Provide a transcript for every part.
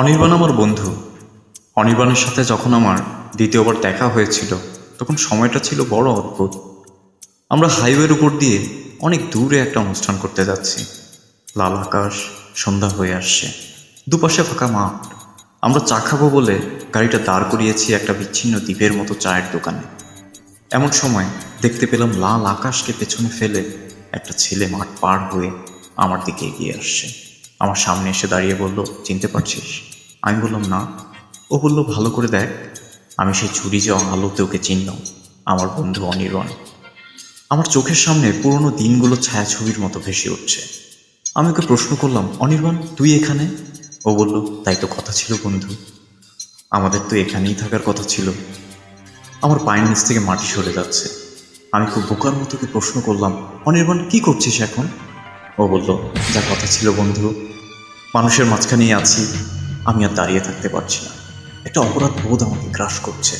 অনির্বাণ আমার বন্ধু। অনির্বাণের সাথে যখন আমার দ্বিতীয়বার দেখা হয়েছিল তখন সময়টা ছিল বড় অদ্ভুত। আমরা হাইওয়ের উপর দিয়ে অনেক দূরে একটা অনুষ্ঠান করতে যাচ্ছি। লাল আকাশ, সন্ধ্যা হয়ে আসছে, দুপাশে ফাঁকা মাঠ। আমরা চা খাবো বলে গাড়িটা দাঁড় করিয়েছি একটা বিচ্ছিন্ন দ্বীপের মতো চায়ের দোকানে। এমন সময় দেখতে পেলাম লাল আকাশকে পেছনে ফেলে একটা ছেলে মাঠ পার হয়ে আমার দিকে এগিয়ে আসছে। আমার সামনে এসে দাঁড়িয়ে বলল, চিনতে পারছিস? আমি বললাম না। ও বলল, ভালো করে দেখ। আমি সেই ছুরি যাওয়া আলোতে ওকে চিনলাম, আমার বন্ধু অনির্বাণ। আমার চোখের সামনে পুরনো দিনগুলো ছায়াছবির মতো ভেসে উঠছে। আমি ওকে প্রশ্ন করলাম, অনির্বাণ তুই এখানে? ও বলল, তাই তো কথা ছিল বন্ধু, আমাদের তো এখানেই থাকার কথা ছিল। আমার পায়ের নিচ থেকে মাটি সরে যাচ্ছে। আমি খুব বোকার মতো ওকে প্রশ্ন করলাম, অনির্বাণ কি করছিস এখন? ও বলল, যা কথা ছিল বন্ধু, মানুষের মাঝখানেই আছি, আমি আর দাঁড়িয়ে থাকতে পারছি না, একটা অপরাধ বোধ আমাকে গ্রাস করছে।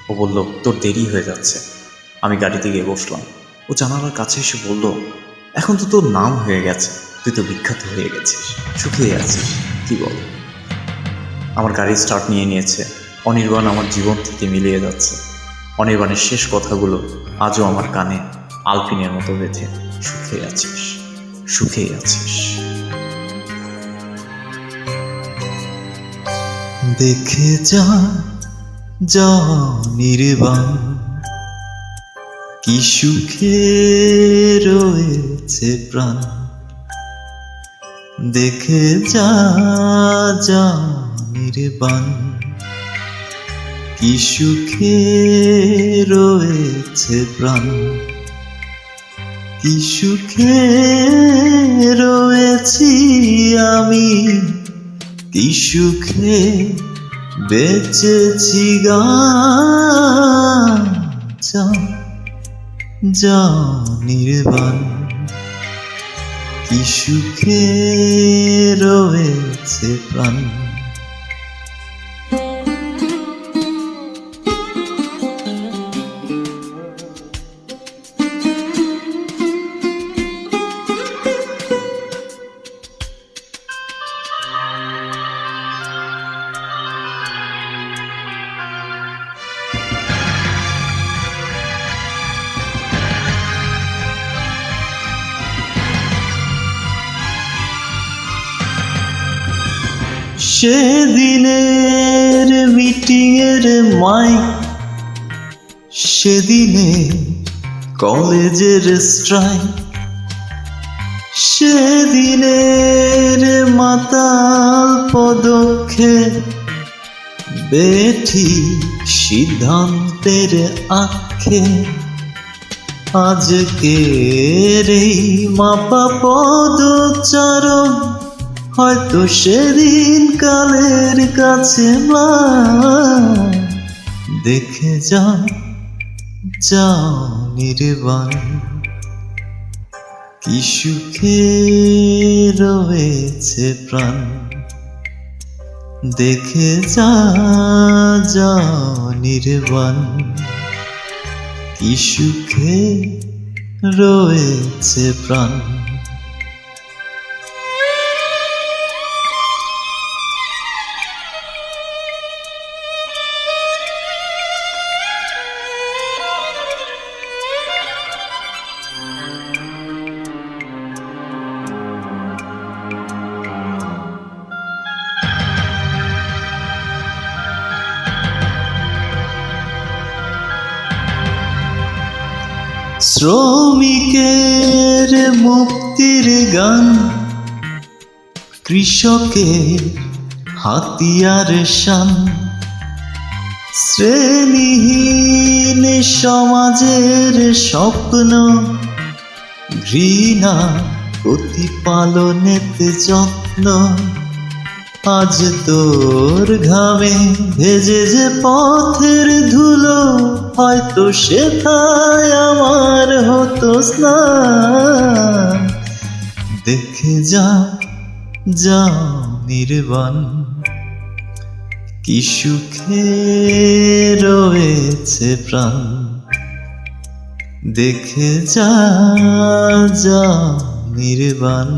ও বলল, তোর দেরি হয়ে যাচ্ছে। আমি গাড়িতে গিয়ে বসলাম। ও জানালার কাছে এসে বলল, এখন তো তোর নাম হয়ে গেছে, তুই তো বিখ্যাত হয়ে গেছিস, সুখেই আছিস, কি বল? আমার গাড়ি স্টার্ট নিয়ে নিয়েছে। অনির্বাণ আমার জীবন থেকে মিলিয়ে যাচ্ছে। অনির্বাণের শেষ কথাগুলো আজও আমার কানে আলপিনের মতো বেঁধে, সুখে আছিস, সুখেই আছিস। দেখে যা যা নির্বাণ, কি সুখে রয়েছে প্রাণ। দেখে যা যা নির্বাণ, কি সুখে রয়েছে প্রাণ। কি সুখে রয়েছি আমি, কি সুখে বেঁচেছি গা। যা যা নির্বাণ, কি সুখে রয়েছে প্রাণ। সেদিনের মিটিংয়ের মাইক, সেদিনে কলেজের স্ট্রাইক, সেদিনের মাতাল পদক্ষেপ, বেঠি সিদ্ধান্তের আক্ষে, আজকের এই মাপা পদচারণ হয়তো সেদিন কালের কাছে ম্লান। দেখে যা যা নির্বাণ, কি সুখে রয়েছে প্রাণ। দেখে যা যা নির্বাণ, কি সুখে রয়েছে প্রাণ। শ্রমিকের মুক্তির গান, কৃষকের হাতিয়ার শান, শ্রেণীহীন সমাজের স্বপ্ন, ঘৃণা প্রতিপালনেতে যত্ন। আজ তোর ঘামে ভেজে যে পথের ধুলো, হয়তো সেথায় আমার হতো স্নান। দেখে যা যা নির্বাণ, কি সুখে রয়েছে প্রাণ। দেখে যা যা নির্বাণ,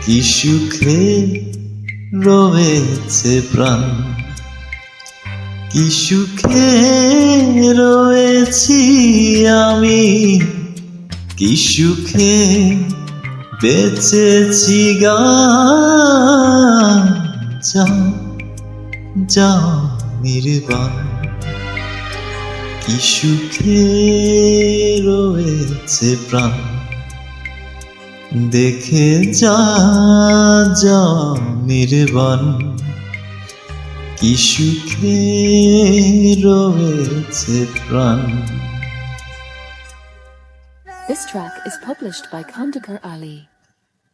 কি সুখে রয়েছে প্রাণ, কি সুখে রয়েছি আমি, কি সুখে বেঁচেছি গান। যাও যাও নির্বাণ, কি সুখে রয়েছে প্রাণ, দেখে যা যা নির্বাণ, কি সুখে রয়েছে প্রাণ। This track is published by Kandakar Ali.